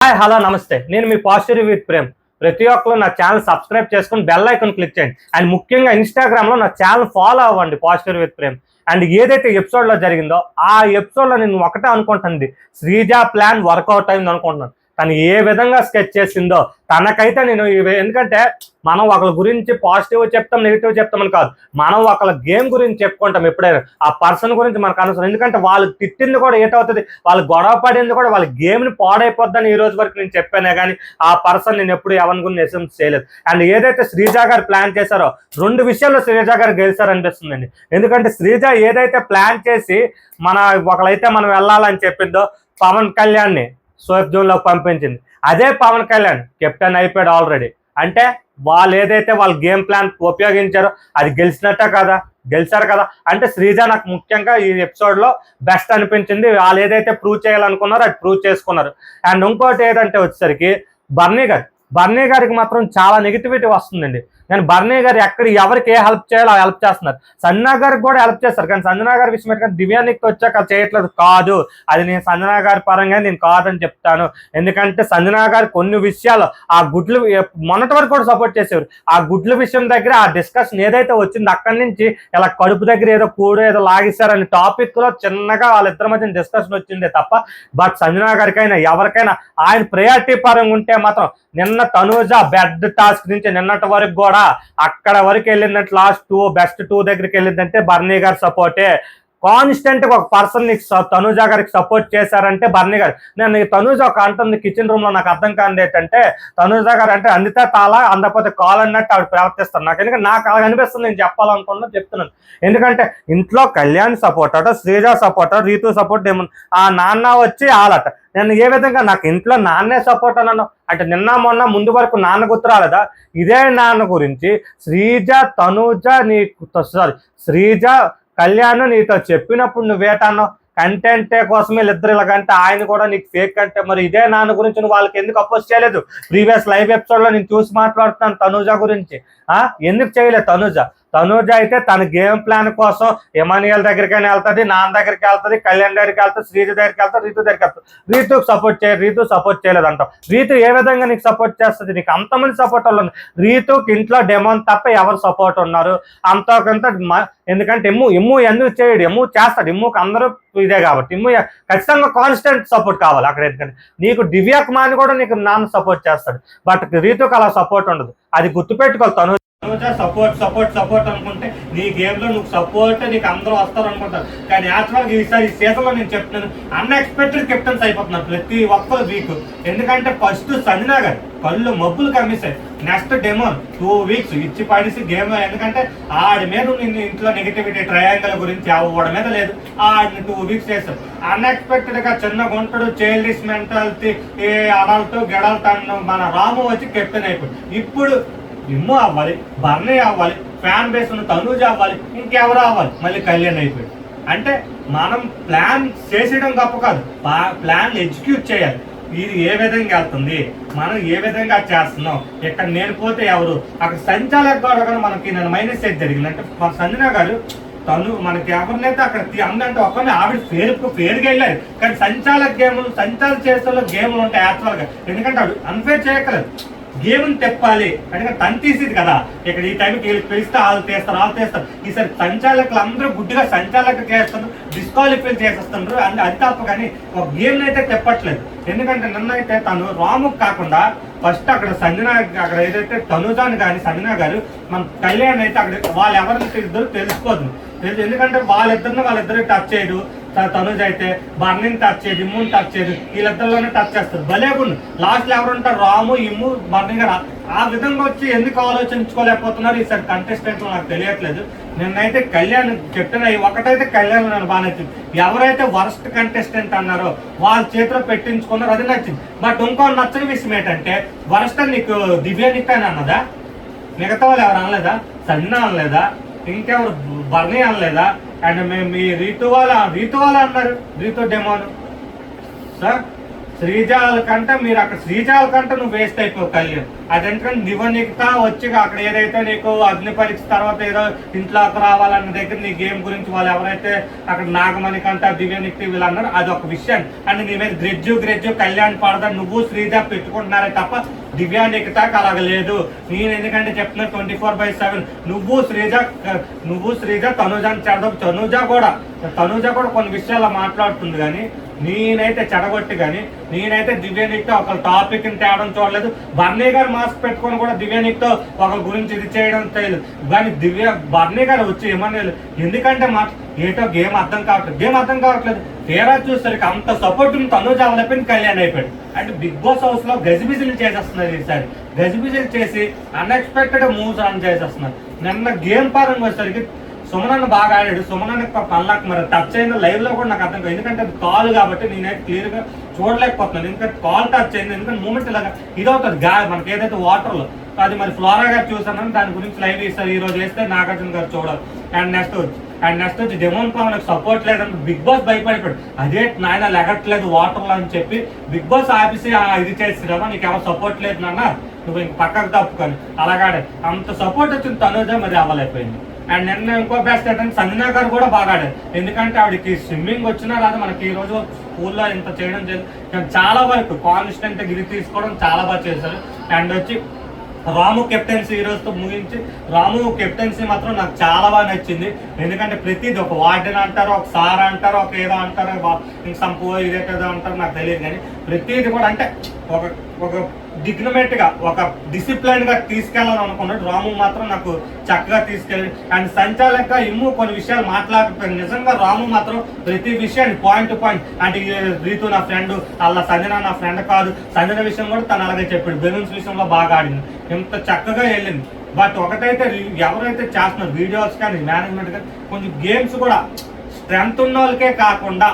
Hi hello నమస్తే. నేను మీ positive with ప్రేమ్. ప్రతి ఒక్కరు నా ఛానల్ సబ్స్క్రైబ్ చేసుకుని బెల్ ఐకాన్ క్లిక్ చేయండి. అండ్ ముఖ్యంగా ఇన్స్టాగ్రామ్లో నా ఛానల్ ఫాలో అవ్వండి పాజిటివ్ విత్ ప్రేమ్. అండ్ ఏదైతే ఎపిసోడ్లో జరిగిందో ఆ ఎపిసోడ్లో నేను ఒకటే అనుకుంటుంది, శ్రీజ ప్లాన్ వర్కౌట్ అయింది అనుకుంటున్నాను. తను ఏ విధంగా స్కెచ్ చేసిందో తనకైతే నేను ఎందుకంటే మనం ఒకళ్ళ గురించి పాజిటివ్ చెప్తాం, నెగిటివ్ చెప్తామని కాదు, మనం ఒకళ్ళ గేమ్ గురించి చెప్పుకుంటాం. ఎప్పుడైనా ఆ పర్సన్ గురించి మనకు అనవసరం. ఎందుకంటే వాళ్ళు తిట్టింది కూడా ఏటవుతుంది, వాళ్ళు గొడవ పడింది కూడా వాళ్ళ గేమ్ని పాడైపోద్దని ఈ రోజు వరకు నేను చెప్పానే కానీ ఆ పర్సన్ నేను ఎప్పుడు ఎవరి గురించి ఎస్ఎంస్ చేయలేదు. అండ్ ఏదైతే శ్రీజ గారు ప్లాన్ చేశారో రెండు విషయాల్లో శ్రీజ గారు గెలిచారనిపిస్తుందండి. ఎందుకంటే శ్రీజ ఏదైతే ప్లాన్ చేసి ఒకళ్ళైతే మనం వెళ్ళాలని చెప్పిందో పవన్ కళ్యాణ్ని సేఫ్ జోన్లోకి పంపించింది, అదే పవన్ కళ్యాణ్ కెప్టెన్ అయిపోయాడు ఆల్రెడీ. అంటే వాళ్ళు ఏదైతే వాళ్ళ గేమ్ ప్లాన్ ఉపయోగించారో అది గెలిచినట్టే కదా, గెలిచారు కదా. అంటే శ్రీజ నాకు ముఖ్యంగా ఈ ఎపిసోడ్లో బెస్ట్ అనిపించింది. వాళ్ళు ఏదైతే ప్రూవ్ చేయాలనుకున్నారో అది ప్రూవ్ చేసుకున్నారు. అండ్ ఇంకోటి ఏదంటే వచ్చేసరికి బర్నీ గారికి మాత్రం చాలా నెగిటివిటీ వస్తుందండి. కానీ బర్నీ గారు ఎవరికి ఏ హెల్ప్ చేయాలో హెల్ప్ చేస్తున్నారు. సంజనా గారికి కూడా హెల్ప్ చేస్తారు. కానీ సంజనా గారి విషయం ఏంటంటే దివ్యానికి వచ్చాక చేయట్లేదు కాదు, అది నేను సంజనా గారి పరంగా నేను కాదని చెప్తాను. ఎందుకంటే సంజనా గారు కొన్ని విషయాలు ఆ గుడ్లు మొన్నటి వరకు కూడా సపోర్ట్ చేసేవారు. ఆ గుడ్ల విషయం దగ్గర ఆ డిస్కషన్ ఏదైతే వచ్చిందో అక్కడి నుంచి ఇలా కడుపు దగ్గర ఏదో లాగిస్తారని టాపిక్ లో చిన్నగా వాళ్ళిద్దరి మధ్య డిస్కషన్ వచ్చిందే తప్ప, బట్ సంజనా గారికైనా ఎవరికైనా ఆయన ప్రయారిటీ పరంగా ఉంటే మాత్రం నిన్న తనూజ బెడ్ టాస్క్ నుంచి నిన్నటి వరకు కూడా అక్కడ వరకు వెళ్ళిందంటే లాస్ట్ బెస్ట్ 2 దగ్గరికి వెళ్ళిందంటే బర్నీ గారి సపోర్టే. కాన్స్టెంట్ గా ఒక పర్సన్ నీకు తనూజ గారికి సపోర్ట్ చేశారంటే బర్నీ గారు. నేను తనూజ ఒక అంటుంది కిచెన్ రూమ్ లో, నాకు అర్థం కానిది ఏంటంటే తనూజ గారు అంటే అందితే తాలా అందకపోతే కాల్ అన్నట్టు ఆవిడ ప్రవర్తిస్తాను. ఎందుకంటే నాకు అలా అనిపిస్తుంది, నేను చెప్పాలనుకున్నా చెప్తున్నాను. ఎందుకంటే ఇంట్లో కళ్యాణ్ సపోర్ట్ అట, శ్రీజ సపోర్ట్, రీతు సపోర్ట్ ఏమన్నా, ఆ నాన్న వచ్చి ఆలట. నేను ఏ విధంగా నాకు ఇంట్లో నాన్నే సపోర్ట్ అన్నాను అంటే నిన్న మొన్న ముందు వరకు నాన్న గుర్తు రాలేదా? ఇదే నాన్న గురించి శ్రీజ శ్రీజ కళ్యాణ్ నీతో చెప్పినప్పుడు నువ్వేటన్నావు, కంటెంటే కోసమే ఇద్దరు ఇలాగంటే ఆయన కూడా నీకు ఫేక్ అంటే మరి ఇదే నాన్న గురించి నువ్వు వాళ్ళకి ఎందుకు అపోజ్ చేయలేదు? ప్రీవియస్ లైవ్ ఎపిసోడ్ లో నేను చూసి మాట్లాడుతున్నాను తనూజ గురించి. ఎందుకు చేయలేదు? తనూజ అయితే తన గేమ్ ప్లాన్ కోసం ఎమానియల్ దగ్గరికైనా వెళ్తుంది, నాన్న దగ్గరికి వెళ్తుంది, కళ్యాణ్ దగ్గరికి వెళ్తుంది, శ్రీజ దగ్గరికి వెళ్తుంది, రీతు దగ్గరికి వెళ్తుంది. రీతుకు సపోర్ట్ చేయలేదు అంటావు. రీతు ఏ విధంగా నీకు సపోర్ట్ చేస్తుంది? నీకు అంతమంది సపోర్ట్ వాళ్ళు ఉన్నారు. రీతుకి ఇంట్లో డెమోన్ తప్ప ఎవరు సపోర్ట్ ఉన్నారు? అంతకంత ఎందుకంటే ఎమ్ము ఎందుకు చేయడు? ఎమ్ము చేస్తాడు. ఎమ్ముకి అందరూ ఇదే కాబట్టి ఎమ్ము ఖచ్చితంగా కాన్స్టెంట్ సపోర్ట్ కావాలి అక్కడ. ఎందుకంటే నీకు దివ్య కుమార్ కూడా నీకు నాన్న సపోర్ట్ చేస్తాడు, బట్ రీతుకు అలా సపోర్ట్ ఉండదు. అది గుర్తుపెట్టుకోవాలి. తనూజ సపోర్ట్ అనుకుంటే నీ గేమ్ లో నువ్వు సపోర్ట్ నీకు అందరూ వస్తారు అనుకుంటారు. కానీ యాక్చువల్గా ఈసారి ఈ సీజన్లో నేను చెప్తున్నాను, అన్ఎక్స్పెక్టెడ్ కెప్టెన్స్ అయిపోతున్నారు ప్రతి ఒక్కరు వీక్. ఎందుకంటే ఫస్ట్ సంజనా గారు కళ్ళు మబ్బులు కమ్మిస్తాయి, నెక్స్ట్ డెమోన్ 2 వీక్స్ ఇచ్చి పడేసి గేమ్. ఎందుకంటే ఆడి మీద నిన్ను ఇంట్లో నెగిటివిటీ ట్రయాంగిల్ గురించి అవ్వడం మీద లేదు, ఆడిని 2 వీక్స్ చేస్తారు. అన్ఎక్స్పెక్టెడ్ గా చిన్న గుంటడు చైల్డిష్ మెంటాలిటీ అడల్ట్ గెడల్ట్ మన రాము వచ్చి కెప్టెన్ అయిపోయింది. ఇప్పుడు ఇమ్ము అవ్వాలి, బర్నీ అవ్వాలి, ఫ్యాన్ బేస్ ఉన్న తనూజ అవ్వాలి, ఇంకెవరు అవ్వాలి, మళ్ళీ కళ్యాణ్ అయిపోయాడు. అంటే మనం ప్లాన్ చేసేయడం గొప్ప కాదు, ప్లాన్ ఎగ్జిక్యూట్ చేయాలి. ఇది ఏ విధంగా వెళ్తుంది, మనం ఏ విధంగా చేస్తున్నాం, ఇక్కడ నేను పోతే ఎవరు అక్కడ సంచాలక కూడా మనకి నేను మైనస్ అయితే జరిగింది. అంటే మన సంజనా గారు మనకి ఎవరినైతే అక్కడ అంటే ఒక్కరిని ఆవిడ పేరుకి వెళ్ళారు. కానీ సంచాలక చేసే గేములు ఉంటాయి యాక్చువల్గా. ఎందుకంటే ఆవిడ అన్ఫేర్ చేయక్కలేదు, గేమ్ని తెప్పాలి. అంటే తను తీసేది కదా, ఇక్కడ ఈ టైంకి వీళ్ళు పిలిస్తే వాళ్ళు తీస్తారు. ఈసారి సంచాలకులు అందరూ గుడ్డిగా సంచాలకులు చేస్తున్నారు, డిస్క్వాలిఫై చేసేస్తున్నారు. అది తప్ప కానీ ఒక గేమ్ని అయితే తెప్పట్లేదు. ఎందుకంటే నిన్న అయితే తను రాముకు కాకుండా ఫస్ట్ అక్కడ అక్కడ ఏదైతే తనుజాని కానీ సంజనా గారు మన కళ్యాణ్ అయితే అక్కడ వాళ్ళు ఎవరిని ఇద్దరు తెలుసుకోదు. ఎందుకంటే వాళ్ళిద్దరిని టచ్ చేయడు. తనుజ్ అయితే బర్నీని టచ్ చేయదు, ఇమ్ముని టచ్ చేయదు, వీళ్ళిద్దరిలోనే టచ్ చేస్తారు. భలేకుండా లాస్ట్లో ఎవరుంటారు? రాము, ఇమ్ము, బర్నీ గారు. ఆ విధంగా వచ్చి ఎందుకు ఆలోచించుకోలేకపోతున్నారు ఈసారి కంటెస్టెంట్ నాకు తెలియట్లేదు. నిన్నైతే కళ్యాణ్ కెప్టెన్ అయ్యి ఒకటైతే కళ్యాణ్ నన్ను బాగా నచ్చింది. ఎవరైతే వరస్ట్ కంటెస్టెంట్ అన్నారో వాళ్ళ చేతిలో పెట్టించుకున్నారో అది నచ్చింది. బట్ ఇంకో నచ్చని విషయం ఏంటంటే వరస్ట్ నీకు దివ్యానిక్ అని అన్నదా? మిగతా వాళ్ళు ఎవరు అనలేదా? సంజనా అనలేదా? ఇంకెవరు బర్నీ అనలేదా? అండ్ మేము మీ రీతు వాళ్ళ అన్నారు, రీతు డెమోను సార్. శ్రీజాల కంటే మీరు అక్కడ శ్రీజాల కంటే నువ్వు వేస్ట్ అయిపోవు కళ్యాణ్. అదెందుకంటే నివనిక్తా వచ్చి అక్కడ ఏదైతే నీకు అగ్ని పరీక్ష తర్వాత ఏదో ఇంట్లోకి రావాలన్న దగ్గర నీ గేమ్ గురించి వాళ్ళు ఎవరైతే అక్కడ నాగమణి కంట దివ్యనిక్తి వీళ్ళు అన్నారు అది ఒక విషయం. అండ్ నీ మీద గ్రెజ్జు కళ్యాణ్ పడదా నువ్వు శ్రీజ పెట్టుకుంటున్నారే తప్ప దివ్యానిక్తాకి అలాగ లేదు. నేను ఎందుకంటే చెప్తున్నా 24/7 నువ్వు శ్రీజ తనుజాని చెడదు. తనుజ కూడా కొన్ని విషయాల్లో మాట్లాడుతుంది కానీ నేనైతే చెడగొట్టి కానీ నేనైతే దివ్యానిక్తో ఒక టాపిక్ తేవడం చూడలేదు. బర్నీ గారు మాస్క్ పెట్టుకొని కూడా దివ్యానిక్తో ఒక గురించి ఇది చేయడం తెలియదు. కానీ బర్నీ గారు వచ్చి ఏమన్నా ఎందుకంటే ఏటో గేమ్ అర్థం కావట్లేదు. తీరా చూసరికి అంత సపోర్ట్ తనుజ అవలైపోయింది, కళ్యాణ్ అయిపోయాడు. అంటే బిగ్ బాస్ హౌస్ లో గజిబిజిలు చేసేస్తున్నారు. ఈసారి గజిబిజిలు చేసి అన్ఎక్స్పెక్టెడ్ మూవ్స్ రన్ చేసేస్తున్నారు. నిన్న గేమ్ పరంగా వచ్చేసరికి సుమనన్న బాగా ఆడాడు. సుమనన్న పళ్ళకి మరి టచ్ అయిన లైవ్ లో కూడా నాకు అర్థం కాదు, ఎందుకంటే అది కాల్ కాబట్టి నేనైతే క్లియర్ గా చూడలేకపోతున్నాను. ఎందుకంటే కాల్ టచ్ అయింది, ఎందుకంటే మూమెంట్ ఇలాగా ఇదవుతుంది మనకి ఏదైతే వాటర్ లో అది మరి ఫ్లోరా గారు చూసానని దాని గురించి లైవ్ ఇస్తారు. ఈ రోజు వేస్తే నాగార్జున గారు చూడాలి. అండ్ నెక్స్ట్ వచ్చి డెమోన్ పవన్ సపోర్ట్ లేదని బిగ్ బాస్ భయపడిపోయాడు. అదే నాయన లెగట్లేదు వాటర్లో అని చెప్పి బిగ్ బాస్ ఆఫీస్ ఇది చేసిరావా నీకు ఎవరు సపోర్ట్ లేదు నాన్న నువ్వు ఇంక పక్కకు తప్పుకొని అలాగాడే అంత సపోర్ట్ వచ్చింది తనుజ మరి అవ్వలేకపోయింది. అండ్ నిన్న ఇంకో బెస్ట్ ఏంటంటే సంజనా గారు కూడా బాగా ఆడారు. ఎందుకంటే ఆవిడకి స్విమ్మింగ్ వచ్చినా రాదు, మనకి ఈ రోజు స్కూల్లో ఇంత చేయడం చాలా వరకు కాన్స్టెంట్ గిరి తీసుకోవడం చాలా బాగా చేశారు. అండ్ వచ్చి రాము కెప్టెన్సీ ఈ రోజుతో ముగించి రాము కెప్టెన్సీ మాత్రం నాకు చాలా బాగా నచ్చింది. ఎందుకంటే ప్రతిది ఒక వార్డెన్ అంటారు, ఒక సార్ అంటారు, ఒక ఏదో అంటారు, సంపూ ఇదేదో అంటారు నాకు తెలియదు. కానీ ప్రతిది కూడా అంటే ఒక డిగ్నమేట్ గా ఒక డిసిప్లైన్ గా తీసుకెళ్ళాలని అనుకున్నాడు. రాము మాత్రం నాకు చక్కగా తీసుకెళ్ళి అండ్ సంచాలక కొన్ని విషయాలు మాట్లాడకపోయాడు. నిజంగా రాము మాత్రం ప్రతి విషయాన్ని పాయింట్ టు పాయింట్ అంటే రీతు నా ఫ్రెండ్ అలా సంజన నా ఫ్రెండ్ కాదు, సంజన విషయం కూడా తను అలాగే చెప్పాడు. బెలూన్స్ విషయంలో బాగా ఆడింది, ఎంత చక్కగా వెళ్ళింది. బట్ ఒకటైతే ఎవరైతే చేస్తున్నారు వీడియోస్ కానీ మేనేజ్మెంట్ కానీ కొంచెం గేమ్స్ కూడా స్ట్రెంత్ ఉన్న వాళ్ళకే కాకుండా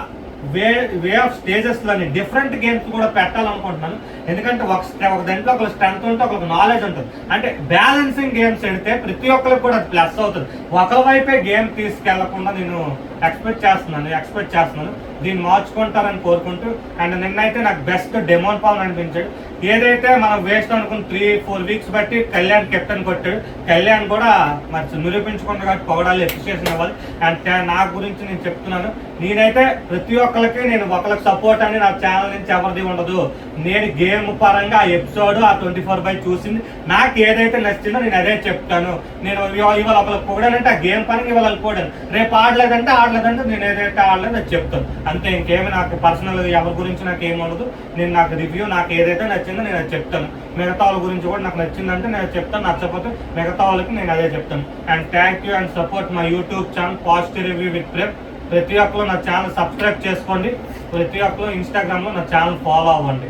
వే ఆఫ్ స్టేజెస్ లోని డిఫరెంట్ గేమ్స్ కూడా పెట్టాలనుకుంటున్నాను. ఎందుకంటే ఒక దాంట్లో ఒక స్ట్రెంత్ ఉంటే ఒక నాలెడ్జ్ ఉంటుంది. అంటే బ్యాలెన్సింగ్ గేమ్స్ పెడితే ప్రతి ఒక్కరికి కూడా అది ప్లస్ అవుతుంది. ఒకరి వైపే గేమ్ తీసుకెళ్లకుండా నేను ఎక్స్పెక్ట్ చేస్తున్నాను. దీన్ని మార్చుకుంటారని కోరుకుంటూ అండ్ నిన్నైతే నాకు బెస్ట్ డెమోన్ పవన్ అనిపించాడు. ఏదైతే మనం వేస్ట్ అనుకున్న 3-4 వీక్స్ బట్టి కళ్యాణ్ కెప్టెన్ కొట్టాడు. కళ్యాణ్ కూడా మరి నిరూపించుకుంటా కాబట్టి పొగడాలి, అప్రిషియేషన్ ఇవ్వాలి. అండ్ నా గురించి నేను చెప్తున్నాను, నేనైతే ప్రతి ఒక్కరికి నేను ఒకరికి సపోర్ట్ అని నా ఛానల్ నుంచి ఎవరిది ఉండదు. నేను గేమ్ పరంగా ఆ ఎపిసోడ్ ఆ 24/7 చూసింది నాకు ఏదైతే నచ్చిందో నేను అదే చెప్తాను. నేను ఇవాళ ఒకరికి పొగడానంటే ఆ గేమ్ పరంగా ఇవాళ పోడాను, రేపు ఆడలేదంటే నేను ఏదైతే ఆడలేదు అది చెప్తాను అంతే. ఇంకేమి నాకు పర్సనల్ ఎవరి గురించి నాకు ఏమి ఉండదు. నాకు రివ్యూ నాకు ఏదైతే నచ్చిందో నేను అది చెప్తాను. మిగతా వాళ్ళ గురించి కూడా నాకు నచ్చిందంటే నేను చెప్తాను, నచ్చకపోతే మిగతా వాళ్ళకి నేను అదే చెప్తాను. And thank you and support my YouTube channel positive review with ప్రేమ్. ప్రతి ఒక్కరు నా ఛానల్ సబ్స్క్రైబ్ చేసుకోండి, ప్రతి ఒక్కరు ఇన్స్టాగ్రామ్లో నా ఛానల్ ఫాలో అవ్వండి.